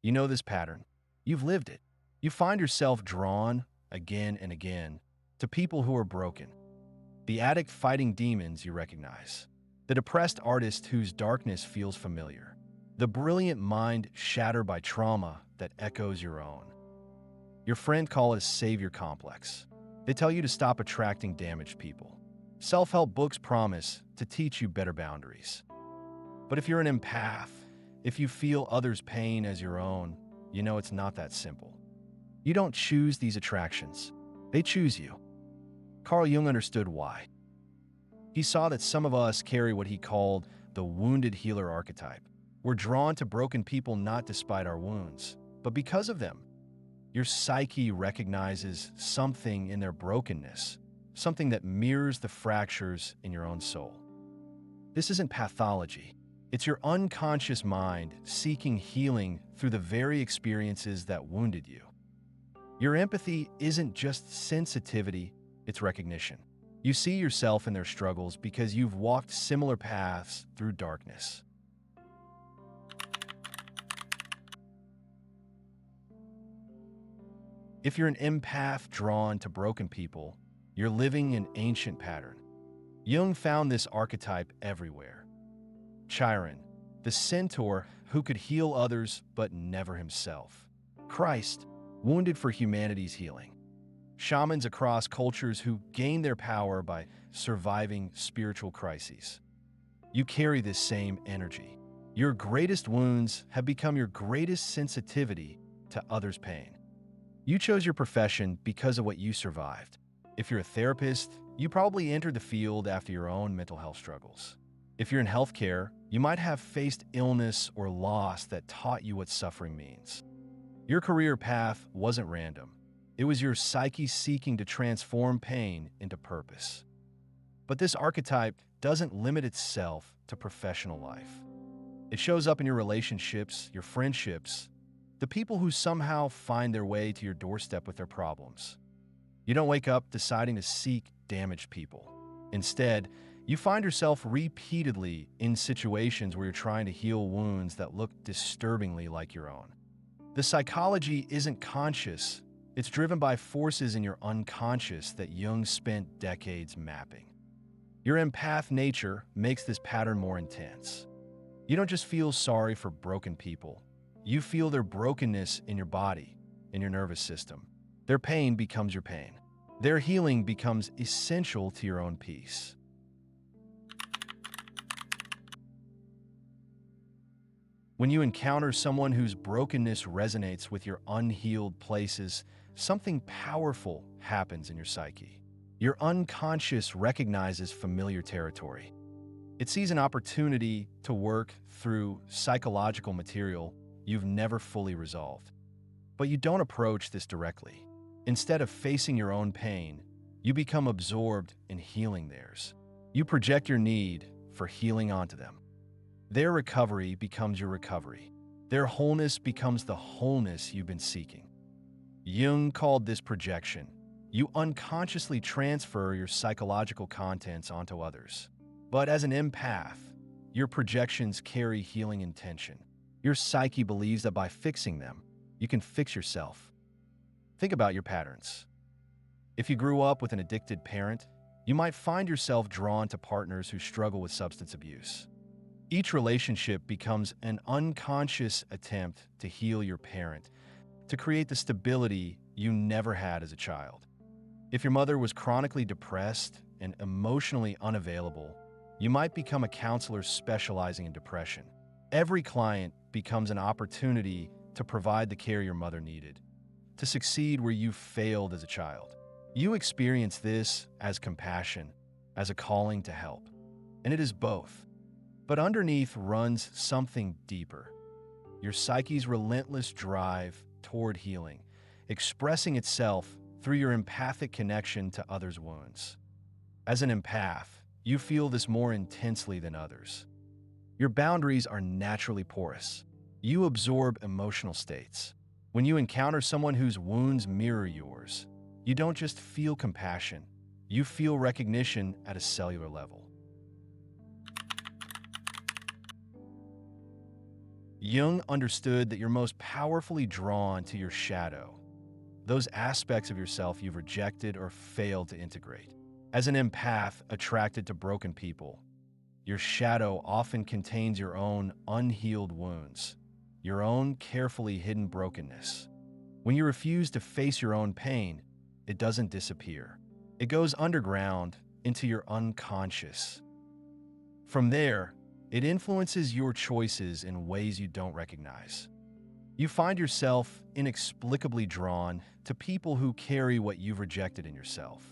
You know this pattern. You've lived it. You find yourself drawn, again and again, to people who are broken. The addict fighting demons you recognize. The depressed artist whose darkness feels familiar. The brilliant mind shattered by trauma that echoes your own. Your friend call it a savior complex. They tell you to stop attracting damaged people. Self-help books promise to teach you better boundaries. But if you're an empath, if you feel others' pain as your own, you know it's not that simple. You don't choose these attractions. They choose you. Carl Jung understood why. He saw that some of us carry what he called the wounded healer archetype. We're drawn to broken people not despite our wounds, but because of them. Your psyche recognizes something in their brokenness, something that mirrors the fractures in your own soul. This isn't pathology. It's your unconscious mind seeking healing through the very experiences that wounded you. Your empathy isn't just sensitivity, it's recognition. You see yourself in their struggles because you've walked similar paths through darkness. If you're an empath drawn to broken people, you're living an ancient pattern. Jung found this archetype everywhere. Chiron, the centaur who could heal others but never himself. Christ, wounded for humanity's healing. Shamans across cultures who gain their power by surviving spiritual crises. You carry this same energy. Your greatest wounds have become your greatest sensitivity to others' pain. You chose your profession because of what you survived. If you're a therapist, you probably entered the field after your own mental health struggles. If you're in healthcare, you might have faced illness or loss that taught you what suffering means. Your career path wasn't random. It was your psyche seeking to transform pain into purpose. But this archetype doesn't limit itself to professional life. It shows up in your relationships, your friendships, the people who somehow find their way to your doorstep with their problems. You don't wake up deciding to seek damaged people. Instead, you find yourself repeatedly in situations where you're trying to heal wounds that look disturbingly like your own. The psychology isn't conscious. It's driven by forces in your unconscious that Jung spent decades mapping. Your empath nature makes this pattern more intense. You don't just feel sorry for broken people. You feel their brokenness in your body, in your nervous system. Their pain becomes your pain. Their healing becomes essential to your own peace. When you encounter someone whose brokenness resonates with your unhealed places, something powerful happens in your psyche. Your unconscious recognizes familiar territory. It sees an opportunity to work through psychological material you've never fully resolved. But you don't approach this directly. Instead of facing your own pain, you become absorbed in healing theirs. You project your need for healing onto them. Their recovery becomes your recovery. Their wholeness becomes the wholeness you've been seeking. Jung called this projection. You unconsciously transfer your psychological contents onto others. But as an empath, your projections carry healing intention. Your psyche believes that by fixing them, you can fix yourself. Think about your patterns. If you grew up with an addicted parent, you might find yourself drawn to partners who struggle with substance abuse. Each relationship becomes an unconscious attempt to heal your parent, to create the stability you never had as a child. If your mother was chronically depressed and emotionally unavailable, you might become a counselor specializing in depression. Every client becomes an opportunity to provide the care your mother needed, to succeed where you failed as a child. You experience this as compassion, as a calling to help. And it is both. But underneath runs something deeper. Your psyche's relentless drive toward healing, expressing itself through your empathic connection to others' wounds. As an empath, you feel this more intensely than others. Your boundaries are naturally porous. You absorb emotional states. When you encounter someone whose wounds mirror yours, you don't just feel compassion, you feel recognition at a cellular level. Jung understood that you're most powerfully drawn to your shadow, those aspects of yourself you've rejected or failed to integrate. As an empath attracted to broken people, your shadow often contains your own unhealed wounds, your own carefully hidden brokenness. When you refuse to face your own pain, it doesn't disappear. It goes underground into your unconscious. From there, it influences your choices in ways you don't recognize. You find yourself inexplicably drawn to people who carry what you've rejected in yourself.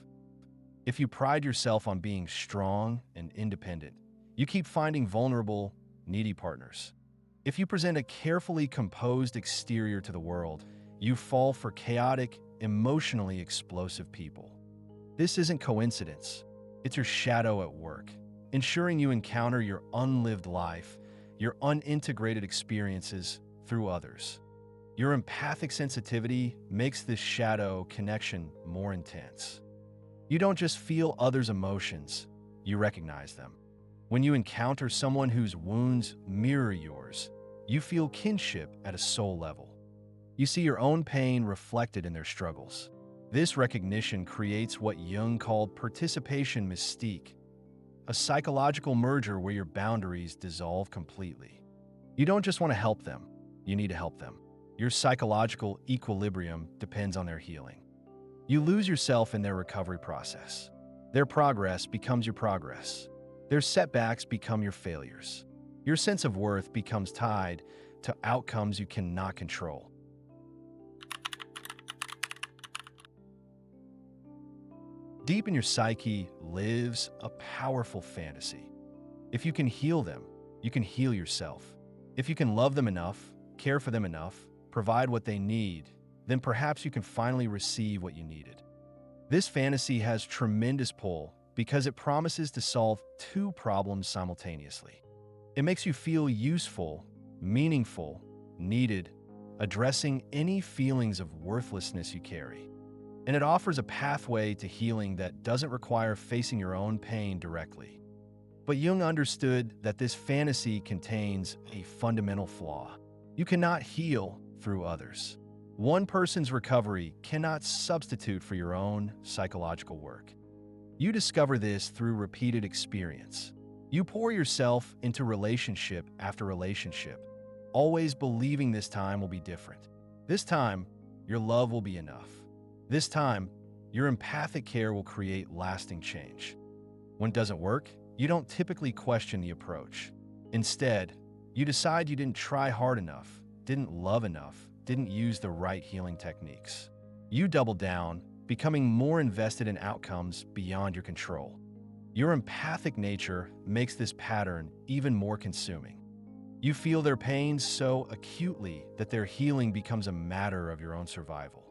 If you pride yourself on being strong and independent, you keep finding vulnerable, needy partners. If you present a carefully composed exterior to the world, you fall for chaotic, emotionally explosive people. This isn't coincidence. It's your shadow at work, ensuring you encounter your unlived life, your unintegrated experiences through others. Your empathic sensitivity makes this shadow connection more intense. You don't just feel others' emotions, you recognize them. When you encounter someone whose wounds mirror yours, you feel kinship at a soul level. You see your own pain reflected in their struggles. This recognition creates what Jung called participation mystique, a psychological merger where your boundaries dissolve completely. You don't just want to help them, you need to help them. Your psychological equilibrium depends on their healing. You lose yourself in their recovery process. Their progress becomes your progress. Their setbacks become your failures. Your sense of worth becomes tied to outcomes you cannot control. Deep in your psyche lives a powerful fantasy. If you can heal them, you can heal yourself. If you can love them enough, care for them enough, provide what they need, then perhaps you can finally receive what you needed. This fantasy has tremendous pull because it promises to solve two problems simultaneously. It makes you feel useful, meaningful, needed, addressing any feelings of worthlessness you carry. And it offers a pathway to healing that doesn't require facing your own pain directly. But Jung understood that this fantasy contains a fundamental flaw. You cannot heal through others. One person's recovery cannot substitute for your own psychological work. You discover this through repeated experience. You pour yourself into relationship after relationship, always believing this time will be different. This time, your love will be enough. This time, your empathic care will create lasting change. When it doesn't work, you don't typically question the approach. Instead, you decide you didn't try hard enough, didn't love enough, didn't use the right healing techniques. You double down, becoming more invested in outcomes beyond your control. Your empathic nature makes this pattern even more consuming. You feel their pain so acutely that their healing becomes a matter of your own survival.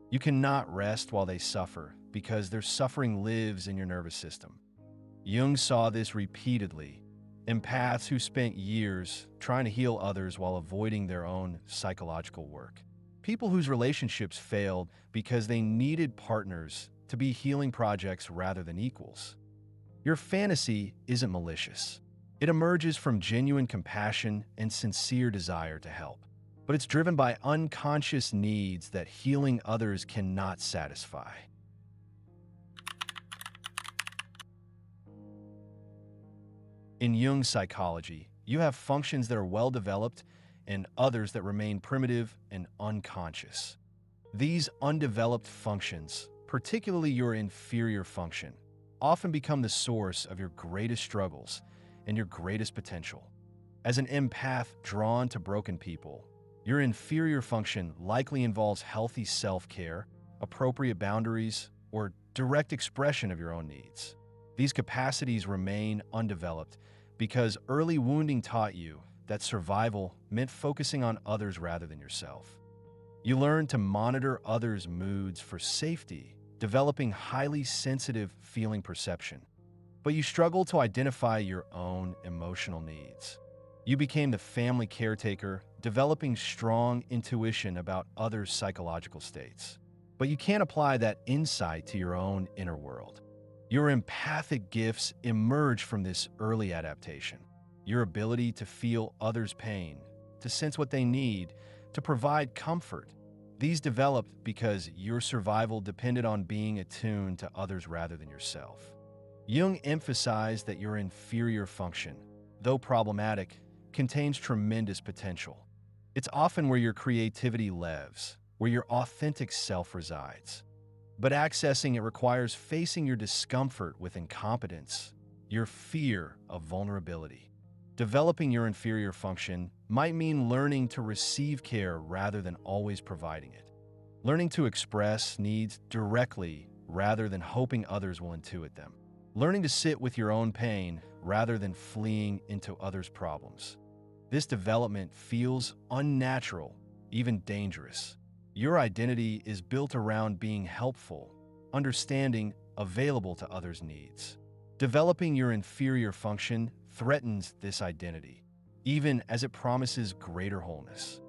You cannot rest while they suffer because their suffering lives in your nervous system. Jung saw this repeatedly. Empaths who spent years trying to heal others while avoiding their own psychological work. People whose relationships failed because they needed partners to be healing projects rather than equals. Your fantasy isn't malicious. It emerges from genuine compassion and sincere desire to help. But it's driven by unconscious needs that healing others cannot satisfy. In Jung's psychology, you have functions that are well-developed and others that remain primitive and unconscious. These undeveloped functions, particularly your inferior function, often become the source of your greatest struggles and your greatest potential. As an empath drawn to broken people, your inferior function likely involves healthy self-care, appropriate boundaries, or direct expression of your own needs. These capacities remain undeveloped because early wounding taught you that survival meant focusing on others rather than yourself. You learn to monitor others' moods for safety, developing highly sensitive feeling perception. But you struggle to identify your own emotional needs. You became the family caretaker, developing strong intuition about others' psychological states. But you can't apply that insight to your own inner world. Your empathic gifts emerge from this early adaptation. Your ability to feel others' pain, to sense what they need, to provide comfort. These developed because your survival depended on being attuned to others rather than yourself. Jung emphasized that your inferior function, though problematic, contains tremendous potential. It's often where your creativity lives, where your authentic self resides. But accessing it requires facing your discomfort with incompetence, your fear of vulnerability. Developing your inferior function might mean learning to receive care rather than always providing it. Learning to express needs directly rather than hoping others will intuit them. Learning to sit with your own pain rather than fleeing into others' problems. This development feels unnatural, even dangerous. Your identity is built around being helpful, understanding, available to others' needs. Developing your inferior function threatens this identity, even as it promises greater wholeness.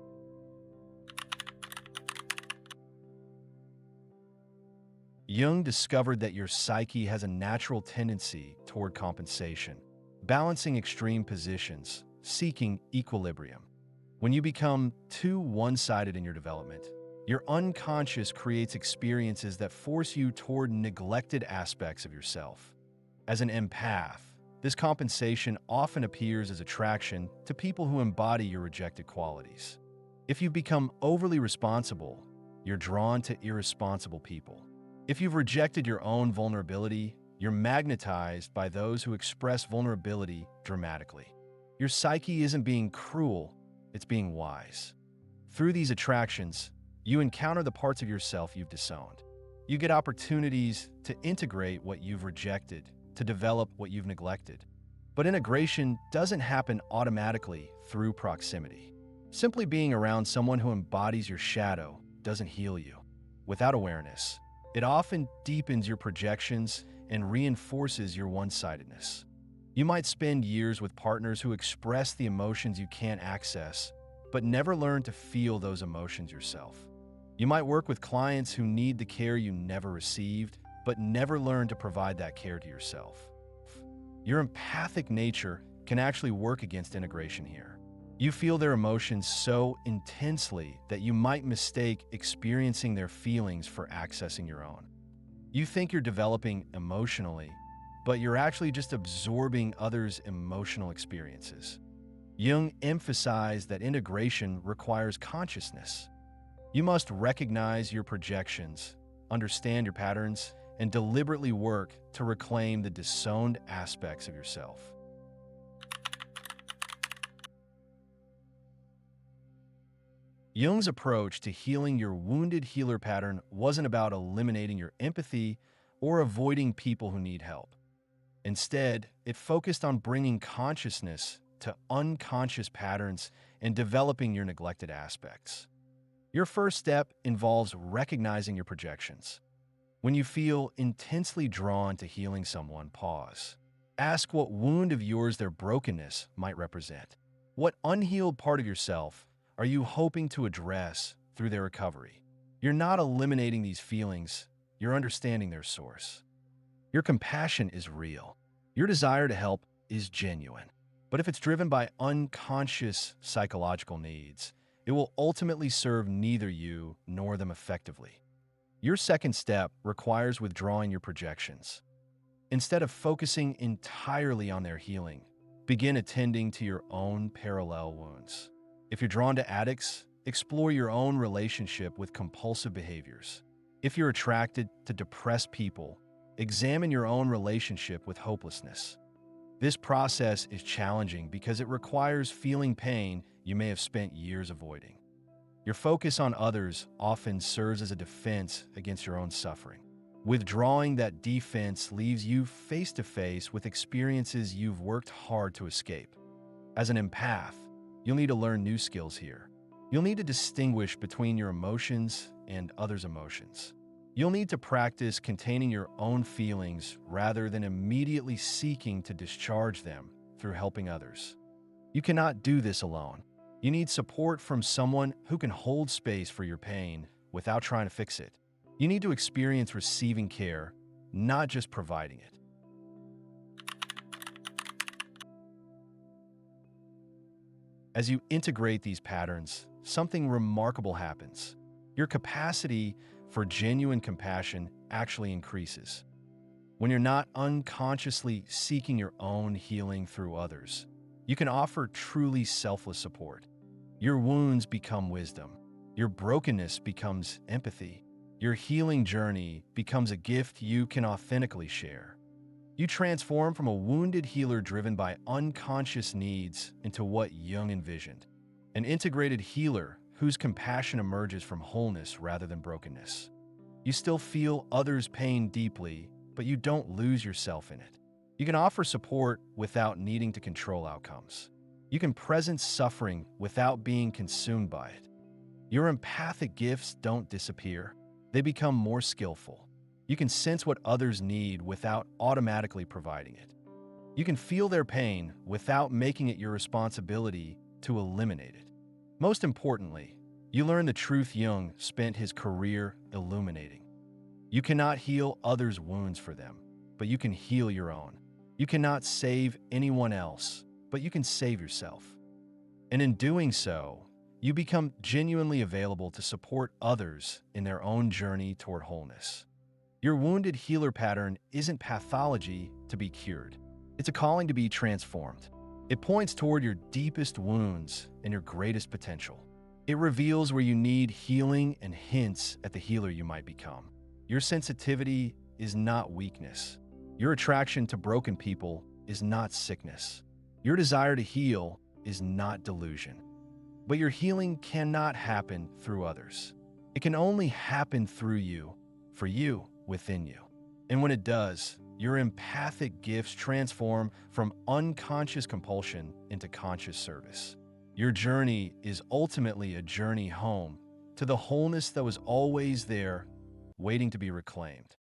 Jung discovered that your psyche has a natural tendency toward compensation, balancing extreme positions, seeking equilibrium. When you become too one-sided in your development, your unconscious creates experiences that force you toward neglected aspects of yourself. As an empath, this compensation often appears as attraction to people who embody your rejected qualities. If you become overly responsible, you're drawn to irresponsible people. If you've rejected your own vulnerability, you're magnetized by those who express vulnerability dramatically. Your psyche isn't being cruel, it's being wise. Through these attractions, you encounter the parts of yourself you've disowned. You get opportunities to integrate what you've rejected, to develop what you've neglected. But integration doesn't happen automatically through proximity. Simply being around someone who embodies your shadow doesn't heal you. Without awareness, it often deepens your projections and reinforces your one-sidedness. You might spend years with partners who express the emotions you can't access, but never learn to feel those emotions yourself. You might work with clients who need the care you never received, but never learn to provide that care to yourself. Your empathic nature can actually work against integration here. You feel their emotions so intensely that you might mistake experiencing their feelings for accessing your own. You think you're developing emotionally, but you're actually just absorbing others' emotional experiences. Jung emphasized that integration requires consciousness. You must recognize your projections, understand your patterns, and deliberately work to reclaim the disowned aspects of yourself. Jung's approach to healing your wounded healer pattern wasn't about eliminating your empathy or avoiding people who need help. Instead, it focused on bringing consciousness to unconscious patterns and developing your neglected aspects. Your first step involves recognizing your projections. When you feel intensely drawn to healing someone, pause. Ask what wound of yours their brokenness might represent. What unhealed part of yourself are you hoping to address through their recovery? You're not eliminating these feelings, you're understanding their source. Your compassion is real. Your desire to help is genuine. But if it's driven by unconscious psychological needs, it will ultimately serve neither you nor them effectively. Your second step requires withdrawing your projections. Instead of focusing entirely on their healing, begin attending to your own parallel wounds. If you're drawn to addicts, explore your own relationship with compulsive behaviors. If you're attracted to depressed people, examine your own relationship with hopelessness. This process is challenging because it requires feeling pain you may have spent years avoiding. Your focus on others often serves as a defense against your own suffering. Withdrawing that defense leaves you face to face with experiences you've worked hard to escape. As an empath, you'll need to learn new skills here. You'll need to distinguish between your emotions and others' emotions. You'll need to practice containing your own feelings rather than immediately seeking to discharge them through helping others. You cannot do this alone. You need support from someone who can hold space for your pain without trying to fix it. You need to experience receiving care, not just providing it. As you integrate these patterns, something remarkable happens. Your capacity for genuine compassion actually increases. When you're not unconsciously seeking your own healing through others, you can offer truly selfless support. Your wounds become wisdom. Your brokenness becomes empathy. Your healing journey becomes a gift you can authentically share. You transform from a wounded healer driven by unconscious needs into what Jung envisioned, an integrated healer whose compassion emerges from wholeness rather than brokenness. You still feel others' pain deeply, but you don't lose yourself in it. You can offer support without needing to control outcomes. You can presence suffering without being consumed by it. Your empathic gifts don't disappear. They become more skillful. You can sense what others need without automatically providing it. You can feel their pain without making it your responsibility to eliminate it. Most importantly, you learn the truth Jung spent his career illuminating. You cannot heal others' wounds for them, but you can heal your own. You cannot save anyone else, but you can save yourself. And in doing so, you become genuinely available to support others in their own journey toward wholeness. Your wounded healer pattern isn't pathology to be cured. It's a calling to be transformed. It points toward your deepest wounds and your greatest potential. It reveals where you need healing and hints at the healer you might become. Your sensitivity is not weakness. Your attraction to broken people is not sickness. Your desire to heal is not delusion. But your healing cannot happen through others. It can only happen through you, for you, within you. And when it does, your empathic gifts transform from unconscious compulsion into conscious service. Your journey is ultimately a journey home to the wholeness that was always there, waiting to be reclaimed.